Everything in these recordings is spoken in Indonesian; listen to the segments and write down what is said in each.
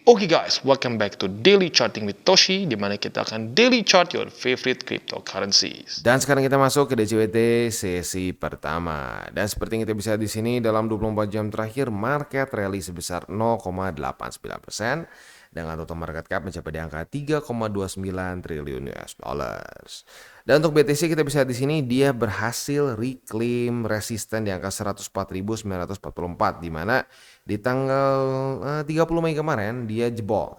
Oke guys, welcome back to Daily Charting with Toshi, di mana kita akan daily chart your favorite cryptocurrencies. Dan sekarang kita masuk ke DCWT sesi pertama. Dan seperti yang kita bisa di sini dalam 24 jam terakhir market rally sebesar 0,89% dengan total market cap mencapai di angka 3,29 triliun US dollars. Dan untuk BTC kita bisa di sini dia berhasil reclaim resisten di angka 104.944 di mana di tanggal 30 Mei kemarin dia jebol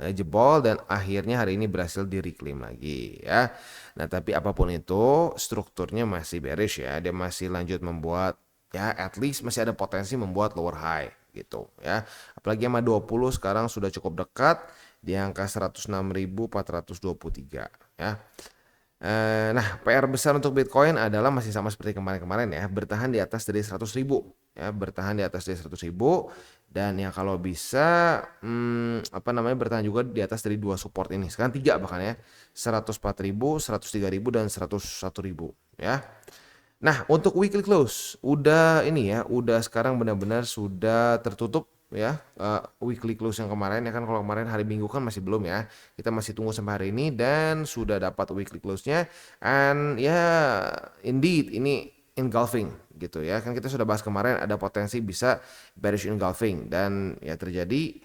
dan akhirnya hari ini berhasil di reclaim lagi ya. Nah, tapi apapun itu strukturnya masih bearish ya. Dia masih lanjut membuat ya at least masih ada potensi membuat lower high gitu ya. Apalagi sama 20 sekarang sudah cukup dekat di angka 106.423 ya. Nah, PR besar untuk Bitcoin adalah masih sama seperti kemarin-kemarin ya, bertahan di atas dari 100.000 ya, bertahan di atas dari 100.000 dan ya kalau bisa bertahan juga di atas dari dua support ini. Sekarang tiga bahkan ya, 104.000, 103.000 dan 101.000 ya. Nah, untuk weekly close udah ini ya, udah sekarang benar-benar sudah tertutup ya. Weekly close yang kemarin ya kan, kalau kemarin hari Minggu kan masih belum ya. Kita masih tunggu sampai hari ini dan sudah dapat weekly close-nya. And ya indeed ini engulfing gitu ya. Kan kita sudah bahas kemarin ada potensi bisa bearish engulfing dan ya terjadi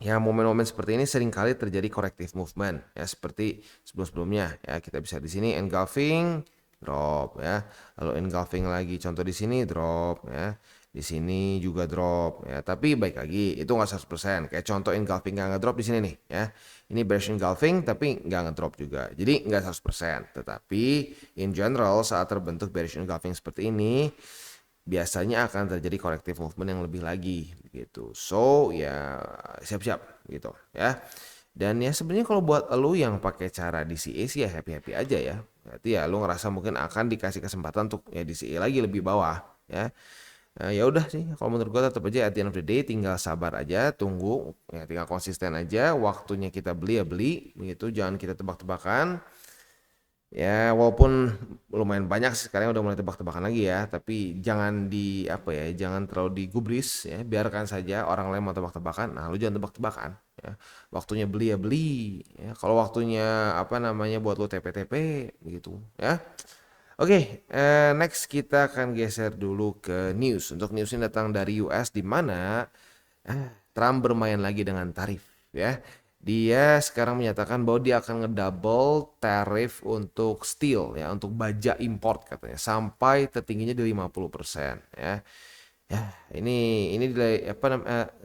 ya momen-momen seperti ini seringkali terjadi corrective movement ya seperti sebelum-sebelumnya ya. Kita bisa di sini engulfing drop ya, lalu engulfing lagi contoh di sini drop ya, di sini juga drop ya, tapi baik lagi itu nggak 100%. Kayak contoh engulfing nggak ngedrop di sini nih ya, ini bearish engulfing tapi nggak ngedrop juga, jadi nggak 100%. Tetapi in general saat terbentuk bearish engulfing seperti ini biasanya akan terjadi corrective movement yang lebih lagi gitu. So ya siap-siap gitu ya. Dan ya sebenarnya kalau buat lu yang pakai cara DCA sih ya happy-happy aja ya. Berarti ya lu ngerasa mungkin akan dikasih kesempatan untuk ya DCA lagi lebih bawah ya. Ya udah sih kalau menurut gua tetap aja at the end of the day tinggal sabar aja, tunggu ya, tinggal konsisten aja, waktunya kita beli ya beli begitu, jangan kita tebak-tebakan. Ya walaupun lumayan banyak sih sekarang udah mulai tebak-tebakan lagi ya, tapi jangan jangan terlalu digubris ya, biarkan saja orang lain mau tebak-tebakan, nah lu jangan tebak-tebakan ya. Waktunya beli ya beli ya, kalau waktunya buat lu TP-TP begitu ya. Oke, next kita akan geser dulu ke news. Untuk news ini datang dari US di mana Trump bermain lagi dengan tarif ya. Dia sekarang menyatakan bahwa dia akan ngedouble tarif untuk steel ya, untuk baja import katanya sampai tertingginya di 50% ya. Ya,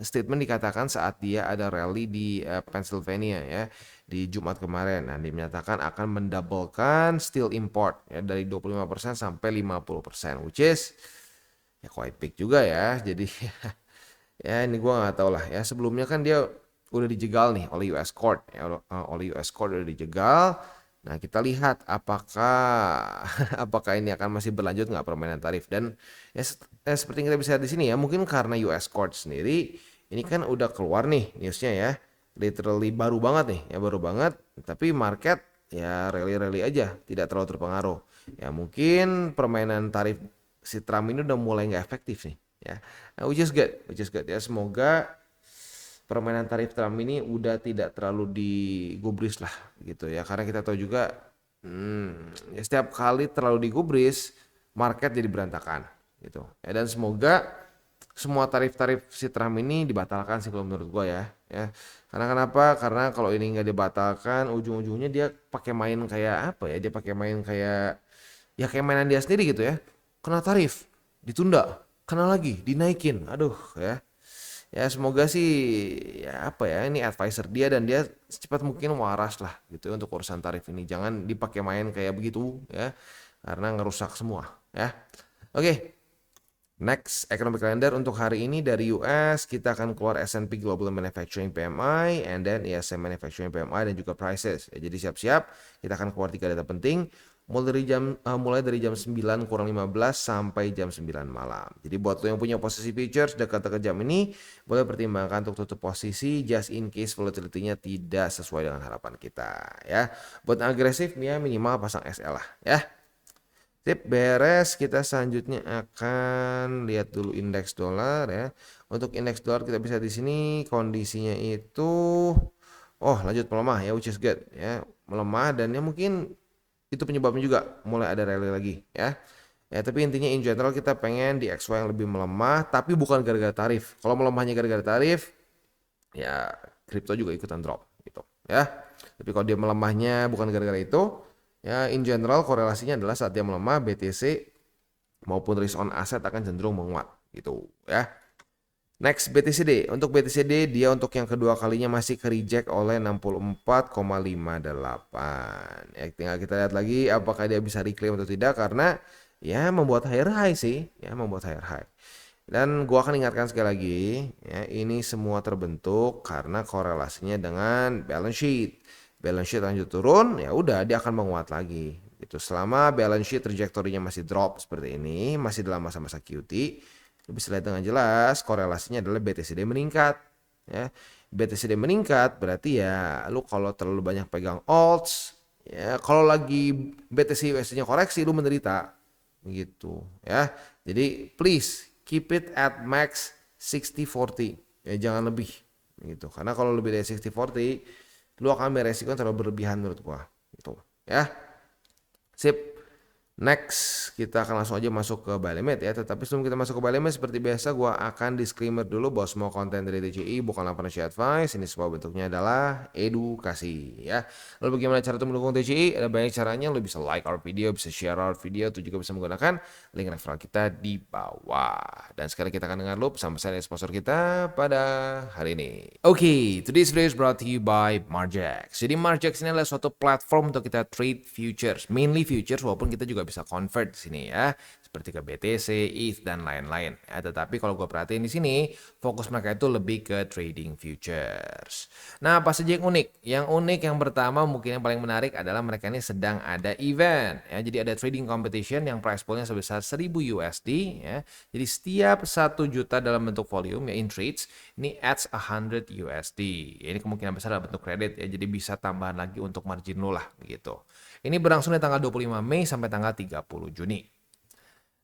statement dikatakan saat dia ada rally di Pennsylvania ya di Jumat kemarin. Nah, dia menyatakan akan mendoublekan steel import ya dari 25% sampai 50%, which is ya quite big juga ya. Jadi ya ini gua nggak tahu lah ya. Sebelumnya kan dia udah dijegal nih oleh US Court ya, oleh US Court udah dijegal. Nah, kita lihat apakah apakah ini akan masih berlanjut nggak permainan tarif. Dan ya seperti yang kita bisa lihat di sini ya, mungkin karena US Court sendiri ini kan udah keluar nih newsnya ya, literally baru banget nih ya, baru banget, tapi market ya rally-rally aja, tidak terlalu terpengaruh ya. Mungkin permainan tarif si Trump ini udah mulai nggak efektif nih ya. Nah, which is good ya. Semoga permainan tarif Trump ini udah tidak terlalu digubris lah gitu ya, karena kita tahu juga ya setiap kali terlalu digubris market jadi berantakan gitu ya. Dan semoga semua tarif-tarif si Trump ini dibatalkan sih kalau menurut gua ya. Karena kenapa? Karena kalau ini nggak dibatalkan ujung-ujungnya dia pakai main kayak apa ya, dia pakai main kayak ya kayak mainan dia sendiri gitu ya. Kena tarif ditunda, kena lagi dinaikin, aduh ya. Ya semoga sih ya ini advisor dia dan dia secepat mungkin waras lah gitu ya untuk urusan tarif ini. Jangan dipakai main kayak begitu ya, karena ngerusak semua ya. Oke, next economic calendar untuk hari ini dari US kita akan keluar S&P Global Manufacturing PMI and then ISM Manufacturing PMI dan juga prices. Ya, jadi siap-siap kita akan keluar 3 data penting mulai dari jam 9 kurang 15 sampai jam 9 malam. Jadi buat lo yang punya posisi futures dekat-dekat jam ini boleh pertimbangkan untuk tutup posisi just in case volatility-nya tidak sesuai dengan harapan kita ya. Buat agresif ya minimal pasang SL lah ya. Sip, beres. Kita selanjutnya akan lihat dulu indeks dolar ya. Untuk indeks dolar kita bisa di sini kondisinya itu lanjut melemah ya, which is good ya. Melemah dan ya mungkin itu penyebabnya juga mulai ada rally lagi ya. Ya, tapi intinya in general kita pengen di XY yang lebih melemah, tapi bukan gara-gara tarif. Kalau melemahnya gara-gara tarif, ya kripto juga ikutan drop gitu ya. Tapi kalau dia melemahnya bukan gara-gara itu, ya in general korelasinya adalah saat dia melemah BTC maupun risk on asset akan cenderung menguat gitu ya. Next BTCD. Untuk BTCD dia untuk yang kedua kalinya masih ke reject oleh 64,58. Ya, tinggal kita lihat lagi apakah dia bisa reclaim atau tidak karena ya membuat higher high sih, ya membuat higher high. Dan gua akan ingatkan sekali lagi, ya ini semua terbentuk karena korelasinya dengan balance sheet. Balance sheet lanjut turun, ya udah dia akan menguat lagi. Itu selama balance sheet trajektorinya masih drop seperti ini, masih dalam masa-masa QT, lu bisa lihat dengan jelas korelasinya adalah BTCD meningkat. Ya, BTCD meningkat berarti ya lu kalau terlalu banyak pegang alts, ya kalau lagi BTC USD-nya koreksi lu menderita gitu ya. Jadi please keep it at max 60-40 ya, jangan lebih gitu. Karena kalau lebih dari 60-40 lu akan beresiko terlalu berlebihan menurut gua gitu ya. Sip. Next, kita akan langsung aja masuk ke buy limit ya. Tetapi sebelum kita masuk ke buy limit, seperti biasa gua akan disclaimer dulu bahwa semua konten dari DCI bukanlah financial advice. Ini semua bentuknya adalah edukasi ya. Lalu bagaimana cara untuk mendukung DCI? Ada banyak caranya. Lo bisa like our video, bisa share our video, itu juga bisa menggunakan link referral kita di bawah. Dan sekarang kita akan dengar dulu pesan-pesan dari sponsor kita pada hari ini. Oke, today's video is brought to you by Margex. Jadi Margex ini adalah suatu platform untuk kita trade futures, mainly futures, walaupun kita juga bisa convert di sini ya, seperti ke BTC, ETH dan lain-lain. Ya, tetapi kalau gue perhatiin di sini, fokus mereka itu lebih ke trading futures. Nah, apa saja yang unik? Yang unik yang pertama mungkin yang paling menarik adalah mereka ini sedang ada event. Ya, jadi ada trading competition yang price poolnya sebesar 1000 USD. Ya. Jadi setiap 1 juta dalam bentuk volume ya in trades ini adds 100 USD. Ya, ini kemungkinan besar dalam bentuk kredit ya. Jadi bisa tambahan lagi untuk margin lo lah begitu. Ini berlangsung dari tanggal 25 Mei sampai tanggal 30 Juni.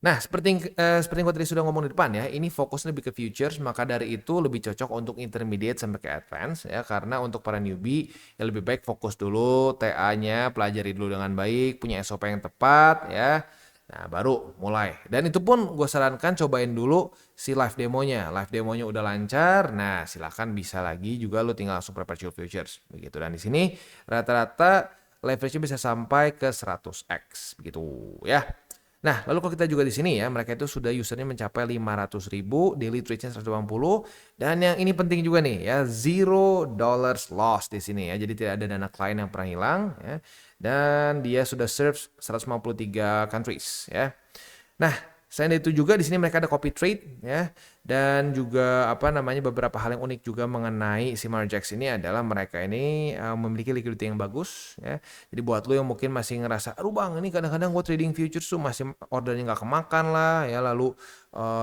Nah, seperti yang gue tadi sudah ngomong di depan ya, ini fokusnya lebih ke futures, maka dari itu lebih cocok untuk intermediate sampai ke advance ya, karena untuk para newbie ya lebih baik fokus dulu TA-nya, pelajari dulu dengan baik, punya SOP yang tepat ya. Nah, baru mulai. Dan itu pun gue sarankan cobain dulu si live demonya. Live demonya udah lancar, nah silahkan bisa lagi juga lu tinggal langsung perpetual futures begitu. Dan di sini rata-rata leverage-nya bisa sampai ke 100x begitu ya. Nah, lalu kalau kita juga di sini ya, mereka itu sudah usernya mencapai 500.000, daily trade-nya 180, dan yang ini penting juga nih ya, $0 loss di sini ya. Jadi tidak ada dana klien yang pernah hilang ya. Dan dia sudah serve 153 countries ya. Nah, selain itu juga di sini mereka ada copy trade ya, dan juga apa namanya beberapa hal yang unik juga mengenai si Margex ini adalah mereka ini memiliki liquidity yang bagus ya. Jadi buat lo yang mungkin masih ngerasa, aduh bang ini kadang-kadang gue trading futures tuh masih ordernya nggak kemakan lah ya, lalu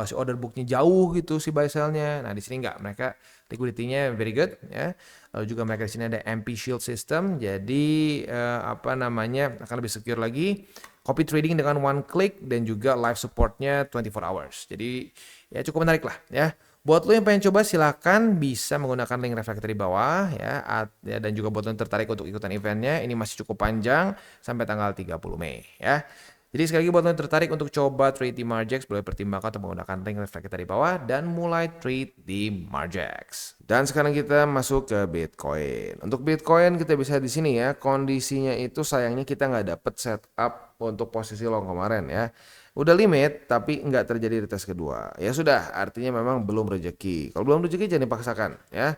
si order booknya jauh gitu si buy sell-nya. Nah di sini nggak, mereka liquidity-nya very good ya. Lalu juga mereka di sini ada MP Shield system, jadi apa namanya akan lebih secure lagi. Copy trading dengan one click dan juga live supportnya 24 hours. Jadi ya cukup menarik lah ya. Buat lo yang pengen coba silakan bisa menggunakan link reflektor di bawah ya, dan juga buat lo yang tertarik untuk ikutan eventnya, ini masih cukup panjang sampai tanggal 30 Mei ya. Jadi sekali lagi buat lo yang tertarik untuk coba trade di Margex, boleh pertimbangkan untuk menggunakan link reflektor di bawah dan mulai trade di Margex. Dan sekarang kita masuk ke Bitcoin. Untuk Bitcoin kita bisa di sini ya, kondisinya itu sayangnya kita nggak dapet setup untuk posisi long kemarin ya. Udah limit tapi nggak terjadi di tes kedua. Ya sudah, artinya memang belum rezeki. Kalau belum rezeki jangan dipaksakan ya.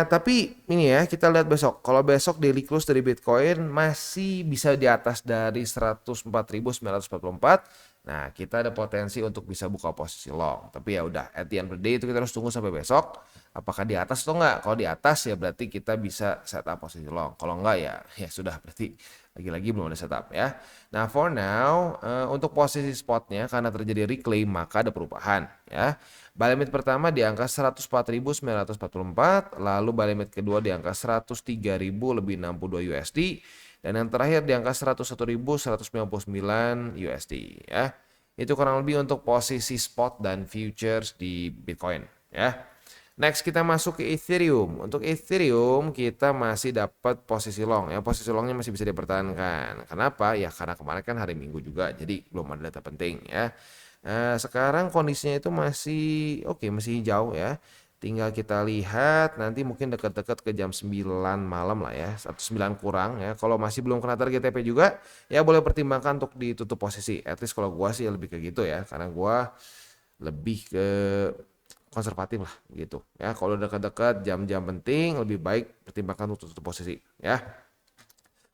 Tapi ini ya kita lihat besok. Kalau besok daily close dari Bitcoin masih bisa di atas dari 104.944. Nah, kita ada potensi untuk bisa buka posisi long. Tapi ya udah, at the end of the day itu kita harus tunggu sampai besok. Apakah di atas atau enggak? Kalau di atas ya berarti kita bisa setup posisi long. Kalau enggak ya sudah, berarti lagi-lagi belum ada setup ya. Nah, for now untuk posisi spotnya karena terjadi reclaim maka ada perubahan ya. Buy limit pertama di angka 104.944, lalu buy limit kedua di angka 103.000 lebih 62 USD, Dan yang terakhir di angka 101.159 USD ya. Itu kurang lebih untuk posisi spot dan futures di Bitcoin ya. Next kita masuk ke Ethereum. Untuk Ethereum kita masih dapat posisi long ya. Posisi longnya masih bisa dipertahankan. Kenapa? Ya karena kemarin kan hari Minggu juga, jadi belum ada data penting ya. Sekarang kondisinya itu masih oke, masih hijau ya. Tinggal kita lihat nanti mungkin dekat-dekat ke jam 9 malam lah ya, 9 kurang ya. Kalau masih belum kena target TP juga, ya boleh pertimbangkan untuk ditutup posisi. At least kalau gua sih lebih ke gitu ya, karena gua lebih ke konservatif lah gitu ya. Kalau dekat-dekat jam-jam penting lebih baik pertimbangkan untuk tutup posisi ya.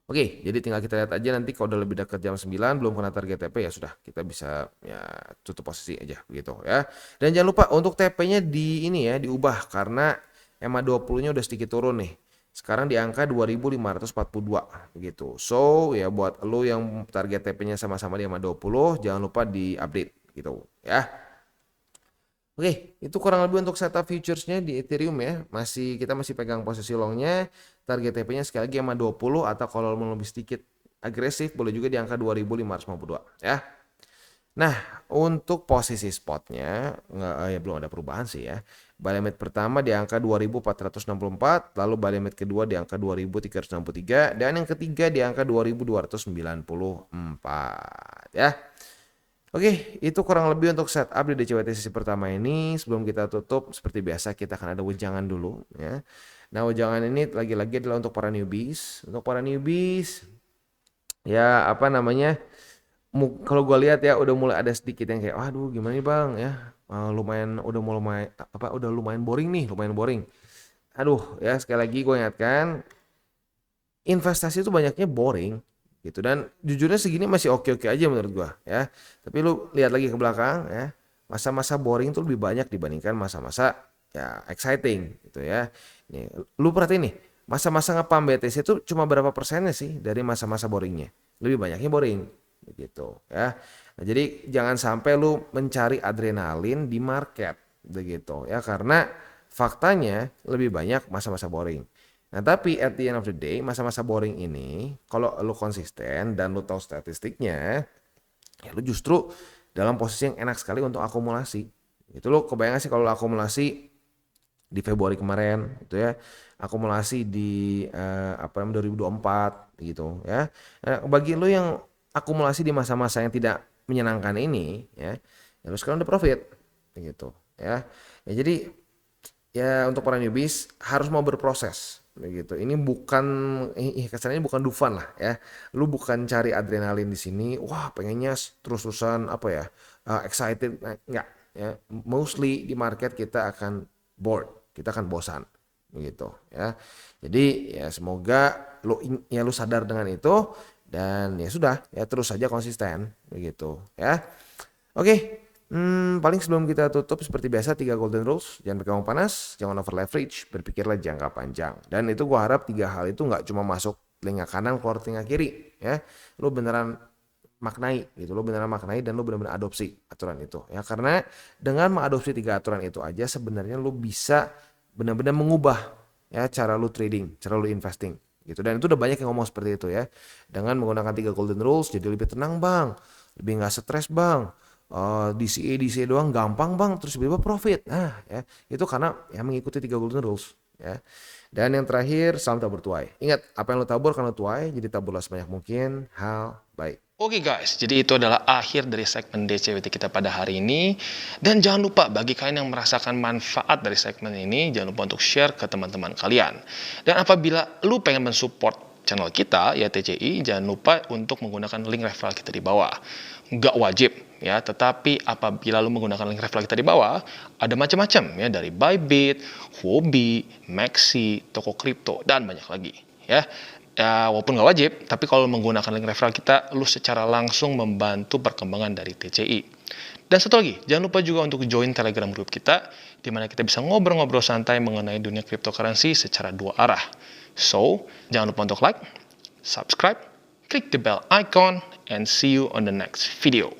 Oke, jadi tinggal kita lihat aja nanti kalau udah lebih dekat jam 9 belum kena target TP ya sudah kita bisa ya tutup posisi aja begitu ya. Dan jangan lupa untuk TP-nya di ini ya diubah karena EMA 20-nya udah sedikit turun nih. Sekarang di angka 2542 begitu. So, ya buat lo yang target TP-nya sama-sama di EMA 20 jangan lupa di-update gitu ya. Oke, itu kurang lebih untuk setup futuresnya di Ethereum ya. Kita masih pegang posisi longnya. Target TP-nya sekali lagi sama 20 atau kalau mau lebih sedikit agresif boleh juga di angka 2552 ya. Nah, untuk posisi spotnya ya belum ada perubahan sih ya. Buy limit pertama di angka 2464, lalu buy limit kedua di angka 2363 dan yang ketiga di angka 2294 ya. Oke, itu kurang lebih untuk setup di DCWT sesi pertama ini. Sebelum kita tutup, seperti biasa kita akan ada wejangan dulu ya. Nah, wejangan ini lagi-lagi adalah untuk para newbies. Untuk para newbies, ya apa namanya? Kalau gue lihat ya udah mulai ada sedikit yang kayak, waduh gimana nih bang ya, udah lumayan boring nih, lumayan boring. Aduh ya sekali lagi gue ingatkan, investasi itu banyaknya boring gitu dan jujurnya segini masih oke-oke aja menurut gua ya. Tapi lu lihat lagi ke belakang ya, masa-masa boring itu lebih banyak dibandingkan masa-masa ya exciting gitu ya. Nih, lu perhatiin nih, masa-masa ngepam BTC itu cuma berapa persennya sih dari masa-masa boringnya? Lebih banyaknya boring begitu ya. Nah, jadi jangan sampai lu mencari adrenalin di market begitu ya karena faktanya lebih banyak masa-masa boring. Nah, tapi at the end of the day, masa-masa boring ini, kalau lu konsisten dan lu tahu statistiknya, ya lu justru dalam posisi yang enak sekali untuk akumulasi. Itu lu kebayang sih kalau lu akumulasi di Februari kemarin, gitu ya, akumulasi di 2024, gitu ya. Nah, bagi lu yang akumulasi di masa-masa yang tidak menyenangkan ini, ya lu sekarang udah profit, gitu ya. Ya jadi ya untuk para newbies harus mau berproses begitu. Ini bukan kesannya bukan Dufan lah ya. Lu bukan cari adrenalin di sini. Wah, pengennya terus-terusan apa ya? Excited enggak ya. Mostly di market kita akan bored. Kita akan bosan begitu ya. Jadi ya semoga lu sadar dengan itu dan ya sudah ya terus saja konsisten begitu ya. Oke. Paling sebelum kita tutup seperti biasa 3 golden rules. Jangan pegang uang panas, jangan over leverage, berpikirlah jangka panjang. Dan itu gua harap 3 hal itu nggak cuma masuk telinga kanan keluar telinga kiri ya. Lu beneran maknai gitu, lu beneran maknai dan lu benar-benar adopsi aturan itu ya. Karena dengan mengadopsi 3 aturan itu aja sebenarnya lu bisa benar-benar mengubah ya cara lu trading, cara lu investing gitu. Dan itu udah banyak yang ngomong seperti itu ya. Dengan menggunakan 3 golden rules jadi lebih tenang bang, lebih nggak stres bang. DCA doang gampang bang terus tiba-tiba profit. Nah ya itu karena ya mengikuti 3 golden rules ya. Dan yang terakhir salam tabur tuai. Ingat apa yang lo tabur kan lo tuai, jadi taburlah sebanyak mungkin hal baik. Oke guys, jadi itu adalah akhir dari segmen DCWT kita pada hari ini. Dan jangan lupa bagi kalian yang merasakan manfaat dari segmen ini, jangan lupa untuk share ke teman-teman kalian. Dan apabila lu pengen mensupport channel kita, ya TCI, jangan lupa untuk menggunakan link referral kita di bawah. Nggak wajib ya, tetapi apabila lu menggunakan link referral kita di bawah, ada macam-macam ya, dari Bybit, Huobi, Maxi, toko kripto, dan banyak lagi ya. Ya, walaupun nggak wajib, tapi kalau menggunakan link referral kita, lu secara langsung membantu perkembangan dari TCI. Dan satu lagi, jangan lupa juga untuk join Telegram group kita, di mana kita bisa ngobrol-ngobrol santai mengenai dunia cryptocurrency secara 2 arah. So, jangan lupa untuk like, subscribe, klik the bell icon, and see you on the next video.